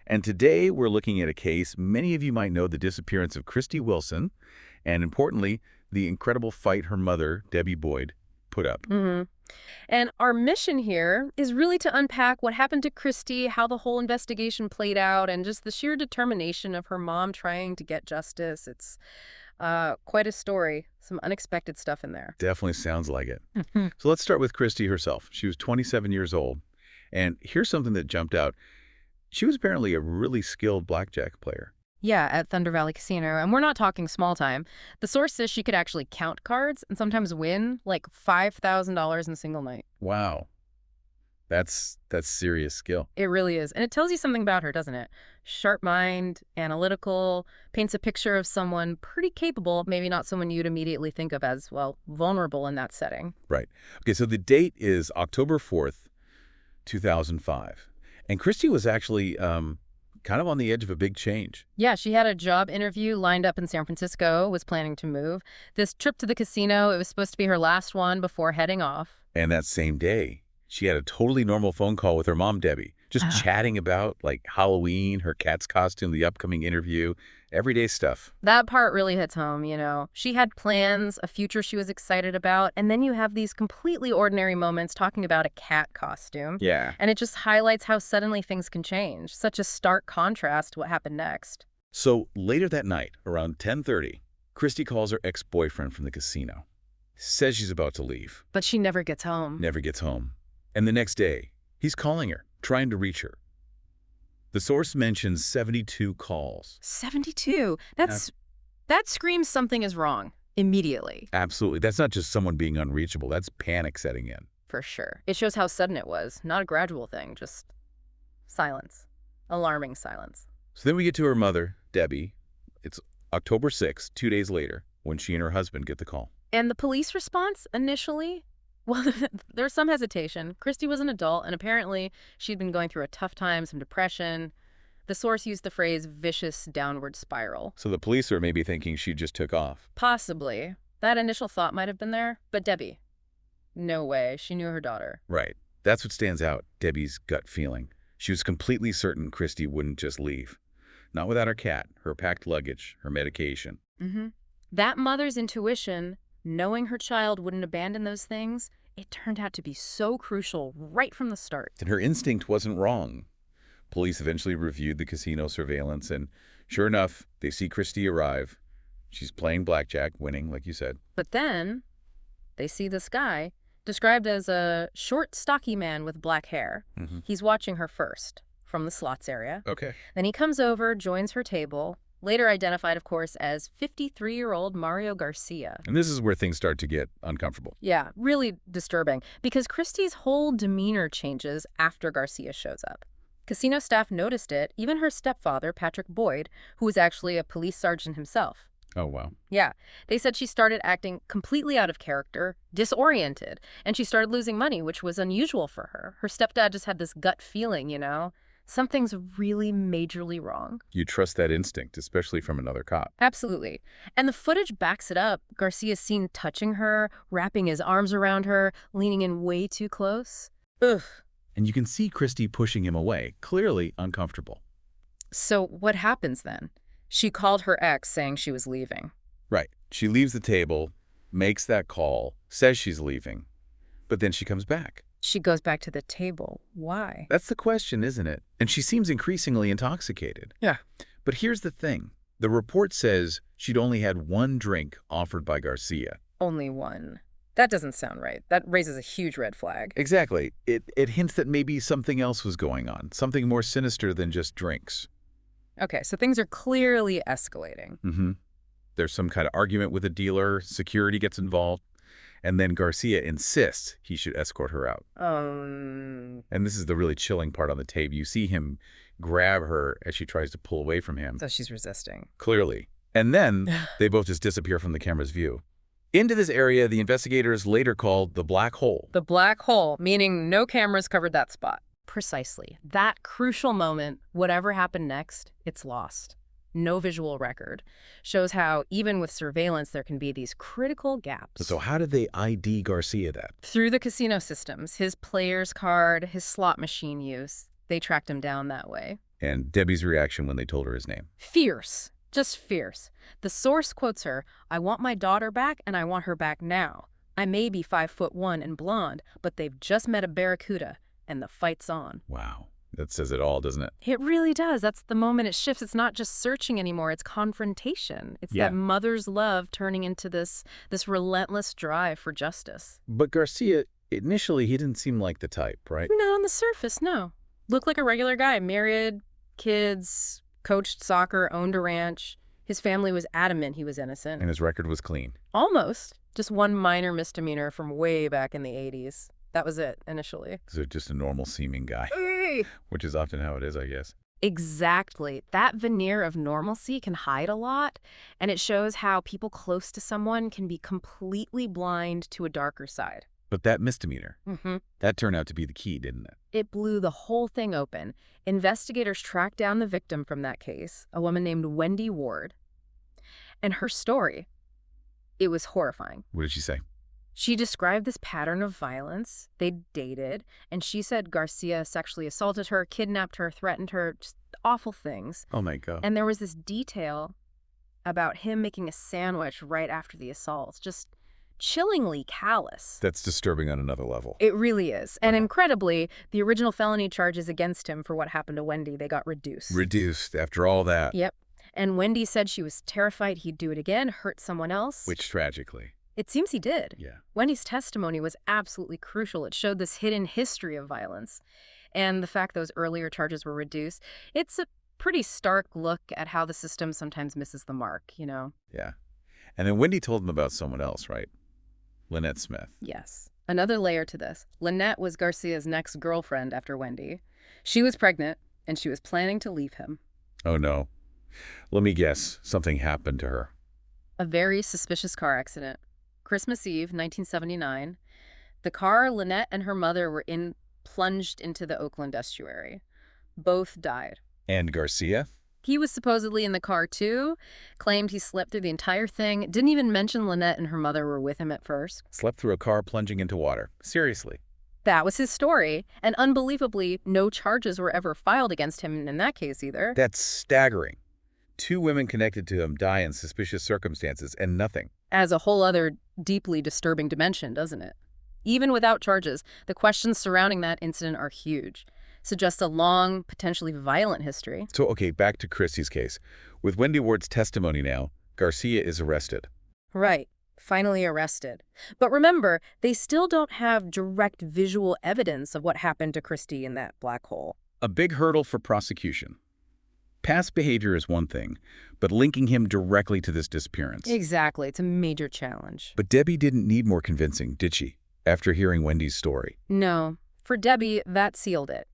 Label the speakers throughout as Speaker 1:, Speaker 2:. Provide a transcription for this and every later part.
Speaker 1: And today we're looking at a case many of you might know, the disappearance of Christie Wilson, and importantly, the incredible fight her mother, Debbie Boyd, put up.
Speaker 2: And our mission here is really to unpack what happened to Christie, how the whole investigation played out, and just the sheer determination of her mom trying to get justice. It's quite a story. Some unexpected stuff in there.
Speaker 1: Definitely sounds like it. So let's start with Christie herself. She was 27 years old, and here's something that jumped out. She was apparently a really skilled blackjack player.
Speaker 2: Yeah, at Thunder Valley Casino. And we're not talking small time. The source says she could actually count cards and sometimes win like $5,000 in a single night.
Speaker 1: Wow. That's serious skill.
Speaker 2: It really is. And it tells you something about her, doesn't it? Sharp mind, analytical, paints a picture of someone pretty capable, maybe not someone you'd immediately think of as, well, vulnerable in that setting.
Speaker 1: Right. Okay, so the date is October 4th, 2005. And Christie was actually kind of on the edge of a big change.
Speaker 2: Yeah, she had a job interview lined up in San Francisco, was planning to move. This trip to the casino, it was supposed to be her last one before heading off.
Speaker 1: And that same day, she had a totally normal phone call with her mom, Debbie, just chatting about like Halloween, her cat's costume, the upcoming interview, everyday stuff.
Speaker 2: That part really hits home, you know. She had plans, a future she was excited about, and then you have these completely ordinary moments talking about a cat costume.
Speaker 1: Yeah.
Speaker 2: And it just highlights how suddenly things can change. Such a stark contrast to what happened next.
Speaker 1: So later that night, around 10:30, Christie calls her ex-boyfriend from the casino. Says she's about to leave.
Speaker 2: But she never gets home.
Speaker 1: Never gets home. And the next day, he's calling her, trying to reach her. The source mentions 72 calls.
Speaker 2: 72? That screams something is wrong immediately.
Speaker 1: Absolutely. That's not just someone being unreachable. That's panic setting in.
Speaker 2: For sure. It shows how sudden it was. Not a gradual thing, just silence. Alarming silence.
Speaker 1: So then we get to her mother, Debbie. It's October 6th, 2 days later, when she and her husband get the call.
Speaker 2: And the police response initially? Well, there's some hesitation. Christie was an adult, and apparently she'd been going through a tough time, some depression. The source used the phrase vicious downward spiral.
Speaker 1: So the police are maybe thinking she just took off.
Speaker 2: Possibly. That initial thought might have been there. But Debbie, no way. She knew her daughter.
Speaker 1: Right. That's what stands out, Debbie's gut feeling. She was completely certain Christie wouldn't just leave. Not without her cat, her packed luggage, her medication.
Speaker 2: That mother's intuition, knowing her child wouldn't abandon those things, it turned out to be so crucial right from the start.
Speaker 1: And her instinct wasn't wrong. Police eventually reviewed the casino surveillance, and sure enough, they see Christie arrive. She's playing blackjack, winning, like you said.
Speaker 2: But then they see this guy, described as a short, stocky man with black hair. He's watching her first, from the slots area.
Speaker 1: Okay.
Speaker 2: Then he comes over, joins her table, later identified, of course, as 53-year-old Mario Garcia.
Speaker 1: And this is where things start to get uncomfortable.
Speaker 2: Yeah, really disturbing, because Christie's whole demeanor changes after Garcia shows up. Casino staff noticed it, even her stepfather, Patrick Boyd, who was actually a police sergeant himself.
Speaker 1: Oh, wow.
Speaker 2: Yeah, they said she started acting completely out of character, disoriented, and she started losing money, which was unusual for her. Her stepdad just had this gut feeling, you know? Something's really majorly wrong.
Speaker 1: You trust that instinct, especially from another cop.
Speaker 2: Absolutely. And the footage backs it up. Garcia's seen touching her, wrapping his arms around her, leaning in way too close. Ugh.
Speaker 1: And you can see Christie pushing him away, clearly uncomfortable.
Speaker 2: So what happens then? She called her ex saying she was leaving.
Speaker 1: Right. She leaves the table, makes that call, says she's leaving, but then she comes back.
Speaker 2: She goes back to the table. Why?
Speaker 1: That's the question, isn't it? And she seems increasingly intoxicated.
Speaker 2: Yeah.
Speaker 1: But here's the thing. The report says she'd only had one drink offered by Garcia.
Speaker 2: Only one. That doesn't sound right. That raises a huge red flag.
Speaker 1: Exactly. It hints that maybe something else was going on, something more sinister than just drinks.
Speaker 2: Okay, so things are clearly escalating.
Speaker 1: There's some kind of argument with a dealer, security gets involved, and then Garcia insists he should escort her out. And this is the really chilling part on the tape. You see him grab her as she tries to pull away from him.
Speaker 2: So she's resisting.
Speaker 1: Clearly. And then they both just disappear from the camera's view. Into this area, the investigators later called the black hole.
Speaker 2: The black hole, meaning no cameras covered that spot. Precisely. That crucial moment, whatever happened next, it's lost. No visual record. Shows how, even with surveillance, there can be these critical gaps.
Speaker 1: So how did they ID Garcia then?
Speaker 2: Through the casino systems, his player's card, his slot machine use. They tracked him down that way.
Speaker 1: And Debbie's reaction when they told her his name.
Speaker 2: Fierce. Just fierce. The source quotes her, "I want my daughter back, and I want her back now. I may be 5'1" and blonde, but they've just met a barracuda, and the fight's on."
Speaker 1: Wow. That says it all, doesn't it?
Speaker 2: It really does. That's the moment it shifts. It's not just searching anymore. It's confrontation. It's that mother's love turning into this relentless drive for justice.
Speaker 1: But Garcia, initially, he didn't seem like the type, right?
Speaker 2: Not on the surface, no. Looked like a regular guy. Married, kids, coached soccer, owned a ranch. His family was adamant he was innocent.
Speaker 1: And his record was clean.
Speaker 2: Almost. Just one minor misdemeanor from way back in the 80s. That was it, initially.
Speaker 1: So just a normal-seeming guy. Which is often how it is, I guess.
Speaker 2: Exactly. That veneer of normalcy can hide a lot, and it shows how people close to someone can be completely blind to a darker side.
Speaker 1: But that misdemeanor, that turned out to be the key, didn't it?
Speaker 2: It blew the whole thing open. Investigators tracked down the victim from that case, a woman named Wendy Ward. And her story, it was horrifying.
Speaker 1: What did she say?
Speaker 2: She described this pattern of violence. They dated, and she said Garcia sexually assaulted her, kidnapped her, threatened her, just awful things.
Speaker 1: Oh, my God.
Speaker 2: And there was this detail about him making a sandwich right after the assault. Just chillingly callous.
Speaker 1: That's disturbing on another level.
Speaker 2: It really is. And incredibly, the original felony charges against him for what happened to Wendy, they got reduced.
Speaker 1: Reduced after all that.
Speaker 2: Yep. And Wendy said she was terrified he'd do it again, hurt someone else.
Speaker 1: Which, tragically.
Speaker 2: It seems he did.
Speaker 1: Yeah.
Speaker 2: Wendy's testimony was absolutely crucial. It showed this hidden history of violence. And the fact those earlier charges were reduced, it's a pretty stark look at how the system sometimes misses the mark, you know?
Speaker 1: Yeah. And then Wendy told him about someone else, right? Lynette Smith.
Speaker 2: Yes. Another layer to this. Lynette was Garcia's next girlfriend after Wendy. She was pregnant, and she was planning to leave him.
Speaker 1: Oh, no. Let me guess. Something happened to her.
Speaker 2: A very suspicious car accident. Christmas Eve, 1979. The car Lynette and her mother were in plunged into the Oakland estuary. Both died.
Speaker 1: And Garcia?
Speaker 2: He was supposedly in the car, too. Claimed he slept through the entire thing. Didn't even mention Lynette and her mother were with him at first.
Speaker 1: Slept through a car plunging into water. Seriously.
Speaker 2: That was his story. And unbelievably, no charges were ever filed against him in that case either.
Speaker 1: That's staggering. 2 women connected to him die in suspicious circumstances and nothing.
Speaker 2: As a whole other deeply disturbing dimension, doesn't it? Even without charges, the questions surrounding that incident are huge. Suggest a long, potentially violent history.
Speaker 1: So, okay, back to Christie's case. With Wendy Ward's testimony now, Garcia is arrested.
Speaker 2: Right. Finally arrested. But remember, they still don't have direct visual evidence of what happened to Christie in that black hole.
Speaker 1: A big hurdle for prosecution. Past behavior is one thing, but linking him directly to this disappearance.
Speaker 2: Exactly. It's a major challenge.
Speaker 1: But Debbie didn't need more convincing, did she, after hearing Wendy's story?
Speaker 2: No. For Debbie, that sealed it.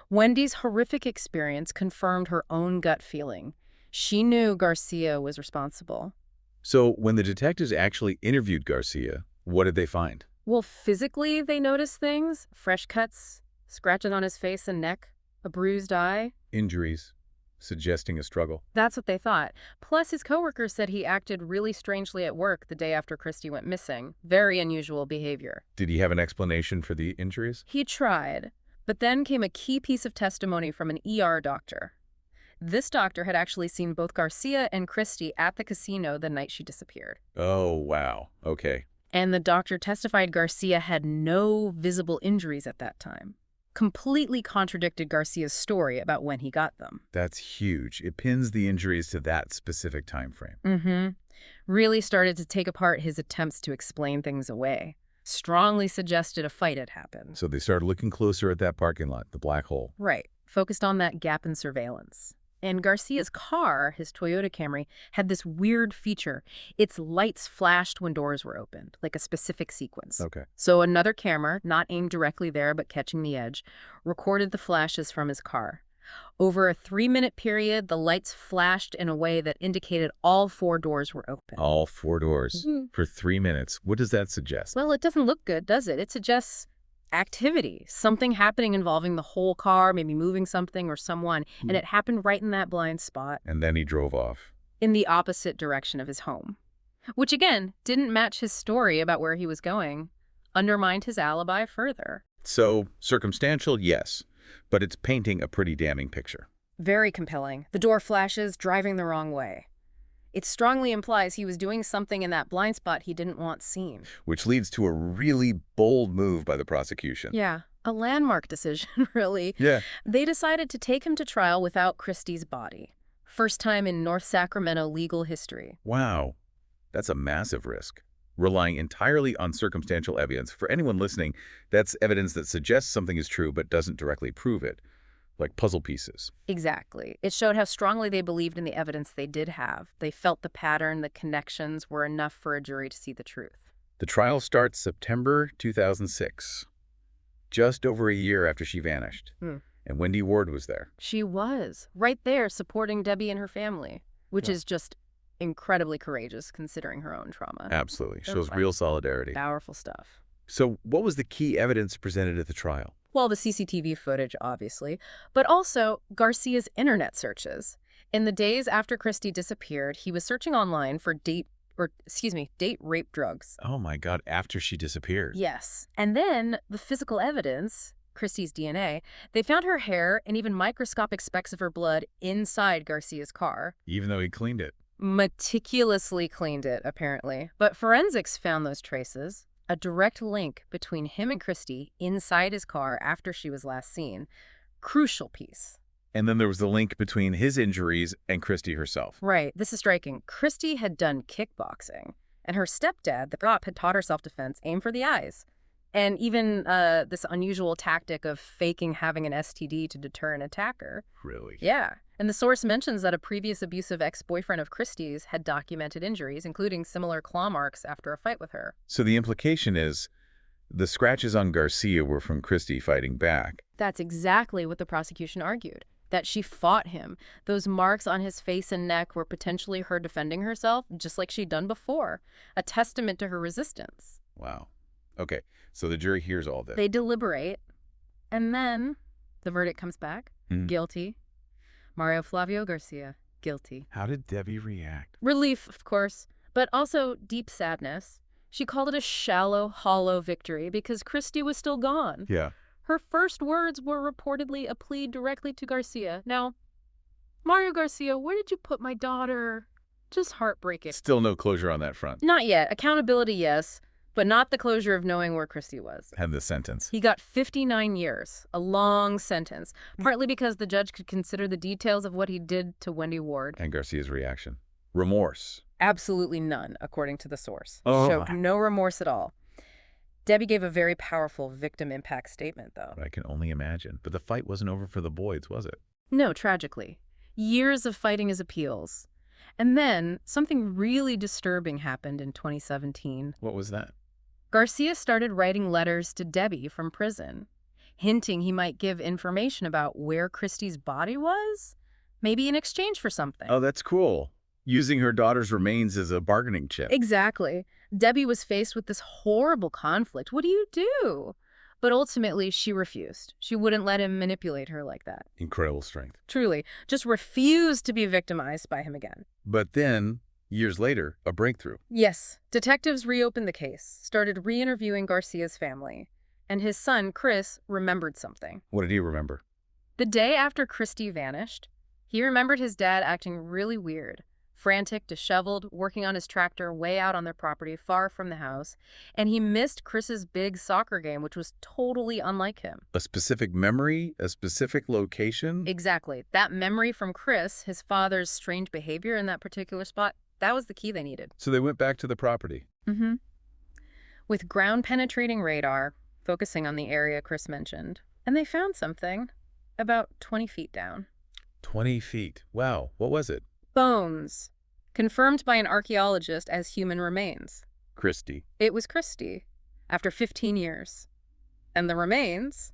Speaker 2: Wendy's horrific experience confirmed her own gut feeling. She knew Garcia was responsible.
Speaker 1: So when the detectives actually interviewed Garcia, what did they find?
Speaker 2: Well, physically, they noticed things. Fresh cuts, scratches on his face and neck, a bruised eye.
Speaker 1: Injuries, suggesting a struggle.
Speaker 2: That's what they thought. Plus, his coworkers said he acted really strangely at work the day after Christie went missing. Very unusual behavior.
Speaker 1: Did he have an explanation for the injuries?
Speaker 2: He tried. But then came a key piece of testimony from an ER doctor. This doctor had actually seen both Garcia and Christie at the casino the night she disappeared.
Speaker 1: Oh, wow. Okay.
Speaker 2: And the doctor testified Garcia had no visible injuries at that time. Completely contradicted Garcia's story about when he got them.
Speaker 1: That's huge. It pins the injuries to that specific time frame.
Speaker 2: Really started to take apart his attempts to explain things away. Strongly suggested a fight had happened.
Speaker 1: So they started looking closer at that parking lot, the black hole.
Speaker 2: Right. Focused on that gap in surveillance. And Garcia's car, his Toyota Camry, had this weird feature. Its lights flashed when doors were opened, like a specific sequence.
Speaker 1: Okay.
Speaker 2: So another camera, not aimed directly there but catching the edge, recorded the flashes from his car. Over a 3-minute period, the lights flashed in a way that indicated all 4 doors were open.
Speaker 1: All 4 doors for 3 minutes. What does that suggest?
Speaker 2: Well, it doesn't look good, does it? It suggests activity, something happening involving the whole car, maybe moving something or someone, and it happened right in that blind spot.
Speaker 1: And then he drove off.
Speaker 2: In the opposite direction of his home. Which, again, didn't match his story about where he was going, undermined his alibi further.
Speaker 1: So, circumstantial, yes, but it's painting a pretty damning picture.
Speaker 2: Very compelling. The door flashes, driving the wrong way. It strongly implies he was doing something in that blind spot he didn't want seen.
Speaker 1: Which leads to a really bold move by the prosecution.
Speaker 2: Yeah, a landmark decision, really.
Speaker 1: Yeah.
Speaker 2: They decided to take him to trial without Christie's body. First time in North Sacramento legal history.
Speaker 1: Wow. That's a massive risk. Relying entirely on circumstantial evidence. For anyone listening, that's evidence that suggests something is true but doesn't directly prove it. Like puzzle pieces.
Speaker 2: Exactly. It showed how strongly they believed in the evidence they did have. They felt the pattern, the connections were enough for a jury to see the truth.
Speaker 1: The trial starts September 2006, just over a year after she vanished. And Wendy Ward was there.
Speaker 2: She was, right there supporting Debbie and her family, which is just incredibly courageous considering her own trauma.
Speaker 1: Absolutely. Shows real solidarity.
Speaker 2: Powerful stuff.
Speaker 1: So what was the key evidence presented at the trial?
Speaker 2: Well, the CCTV footage, obviously, but also Garcia's internet searches. In the days after Christie disappeared, he was searching online for date rape drugs.
Speaker 1: Oh my God, after she disappeared.
Speaker 2: Yes. And then the physical evidence, Christie's DNA, they found her hair and even microscopic specks of her blood inside Garcia's car.
Speaker 1: Even though he cleaned it.
Speaker 2: Meticulously cleaned it, apparently. But forensics found those traces. A direct link between him and Christie inside his car after she was last seen. Crucial piece.
Speaker 1: And then there was the link between his injuries and Christie herself.
Speaker 2: Right. This is striking. Christie had done kickboxing, and her stepdad, the cop, had taught her self-defense, aim for the eyes. And even this unusual tactic of faking having an STD to deter an attacker.
Speaker 1: Really?
Speaker 2: Yeah. And the source mentions that a previous abusive ex-boyfriend of Christie's had documented injuries, including similar claw marks after a fight with her.
Speaker 1: So the implication is the scratches on Garcia were from Christie fighting back.
Speaker 2: That's exactly what the prosecution argued, that she fought him. Those marks on his face and neck were potentially her defending herself, just like she'd done before, a testament to her resistance.
Speaker 1: Wow. Okay, so the jury hears all this.
Speaker 2: They deliberate, and then the verdict comes back. Guilty. Mario Flavio Garcia, guilty.
Speaker 1: How did Debbie react?
Speaker 2: Relief, of course, but also deep sadness. She called it a shallow, hollow victory because Christie was still gone.
Speaker 1: Yeah.
Speaker 2: Her first words were reportedly a plea directly to Garcia. Now, Mario Garcia, where did you put my daughter? Just heartbreaking.
Speaker 1: Still no closure on that front.
Speaker 2: Not yet. Accountability, yes, but not the closure of knowing where Christie was.
Speaker 1: And the sentence.
Speaker 2: He got 59 years, a long sentence, partly because the judge could consider the details of what he did to Wendy Ward.
Speaker 1: And Garcia's reaction. Remorse.
Speaker 2: Absolutely none, according to the source.
Speaker 1: Oh.
Speaker 2: Showed no remorse at all. Debbie gave a very powerful victim impact statement, though.
Speaker 1: I can only imagine. But the fight wasn't over for the Boyds, was it?
Speaker 2: No, tragically. Years of fighting his appeals. And then something really disturbing happened in 2017.
Speaker 1: What was that?
Speaker 2: Garcia started writing letters to Debbie from prison, hinting he might give information about where Christie's body was, maybe in exchange for something.
Speaker 1: Oh, that's cool. Using her daughter's remains as a bargaining chip.
Speaker 2: Exactly. Debbie was faced with this horrible conflict. What do you do? But ultimately, she refused. She wouldn't let him manipulate her like that.
Speaker 1: Incredible strength.
Speaker 2: Truly. Just refused to be victimized by him again.
Speaker 1: But then, years later, a breakthrough.
Speaker 2: Yes. Detectives reopened the case, started re-interviewing Garcia's family. And his son, Chris, remembered something.
Speaker 1: What did he remember?
Speaker 2: The day after Christie vanished, he remembered his dad acting really weird. Frantic, disheveled, working on his tractor way out on their property, far from the house. And he missed Chris's big soccer game, which was totally unlike him.
Speaker 1: A specific memory? A specific location?
Speaker 2: Exactly. That memory from Chris, his father's strange behavior in that particular spot, that was the key they needed.
Speaker 1: So they went back to the property.
Speaker 2: Mm-hmm. With ground-penetrating radar, focusing on the area Chris mentioned. And they found something about 20 feet down.
Speaker 1: 20 feet. Wow. What was it?
Speaker 2: Bones, confirmed by an archaeologist as human remains.
Speaker 1: Christie.
Speaker 2: It was Christie, after 15 years. And the remains,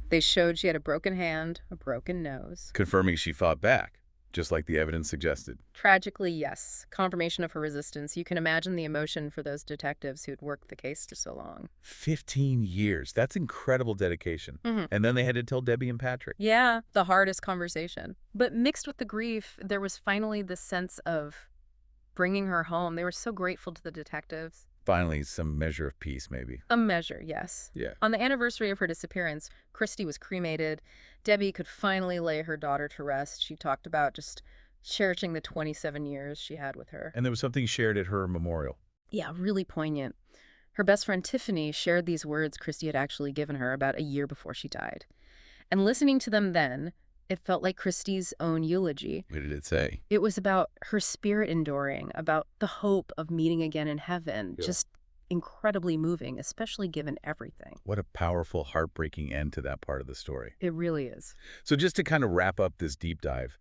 Speaker 2: they showed she had a broken hand, a broken nose.
Speaker 1: Confirming she fought back, just like the evidence suggested.
Speaker 2: Tragically, yes. Confirmation of her resistance. You can imagine the emotion for those detectives who'd worked the case for so long.
Speaker 1: 15 years. That's incredible dedication. And then they had to tell Debbie and Patrick.
Speaker 2: Yeah, the hardest conversation. But mixed with the grief, there was finally this sense of bringing her home. They were so grateful to the detectives.
Speaker 1: Finally, some measure of peace, maybe.
Speaker 2: A measure, yes.
Speaker 1: Yeah.
Speaker 2: On the anniversary of her disappearance, Christie was cremated. Debbie could finally lay her daughter to rest. She talked about just cherishing the 27 years she had with her.
Speaker 1: And there was something shared at her memorial.
Speaker 2: Yeah, really poignant. Her best friend Tiffany shared these words Christie had actually given her about a year before she died. And listening to them then, it felt like Christie's own eulogy.
Speaker 1: What did it say?
Speaker 2: It was about her spirit enduring, about the hope of meeting again in heaven.
Speaker 1: Yeah.
Speaker 2: Just incredibly moving, especially given everything.
Speaker 1: What a powerful, heartbreaking end to that part of the story.
Speaker 2: It really is.
Speaker 1: So just to kind of wrap up this deep dive,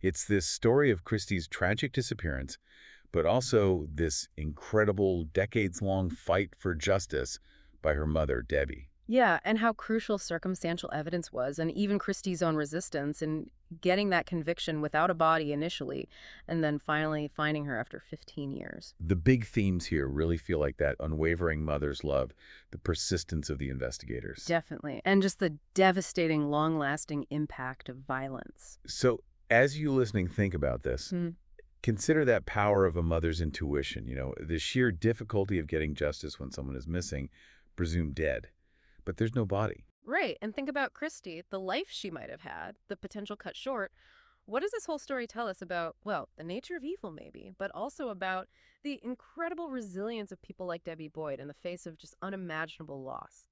Speaker 1: it's this story of Christie's tragic disappearance, but also this incredible, decades-long fight for justice by her mother, Debbie.
Speaker 2: Yeah, and how crucial circumstantial evidence was, and even Christie's own resistance in getting that conviction without a body initially, and then finally finding her after 15 years.
Speaker 1: The big themes here really feel like that unwavering mother's love, the persistence of the investigators.
Speaker 2: Definitely. And just the devastating, long-lasting impact of violence.
Speaker 1: So as you listening think about this,
Speaker 2: Mm.
Speaker 1: consider that power of a mother's intuition, the sheer difficulty of getting justice when someone is missing, presumed dead. But there's no body.
Speaker 2: Right. And think about Christie, the life she might have had, the potential cut short. What does this whole story tell us about, well, the nature of evil maybe, but also about the incredible resilience of people like Debbie Boyd in the face of just unimaginable loss?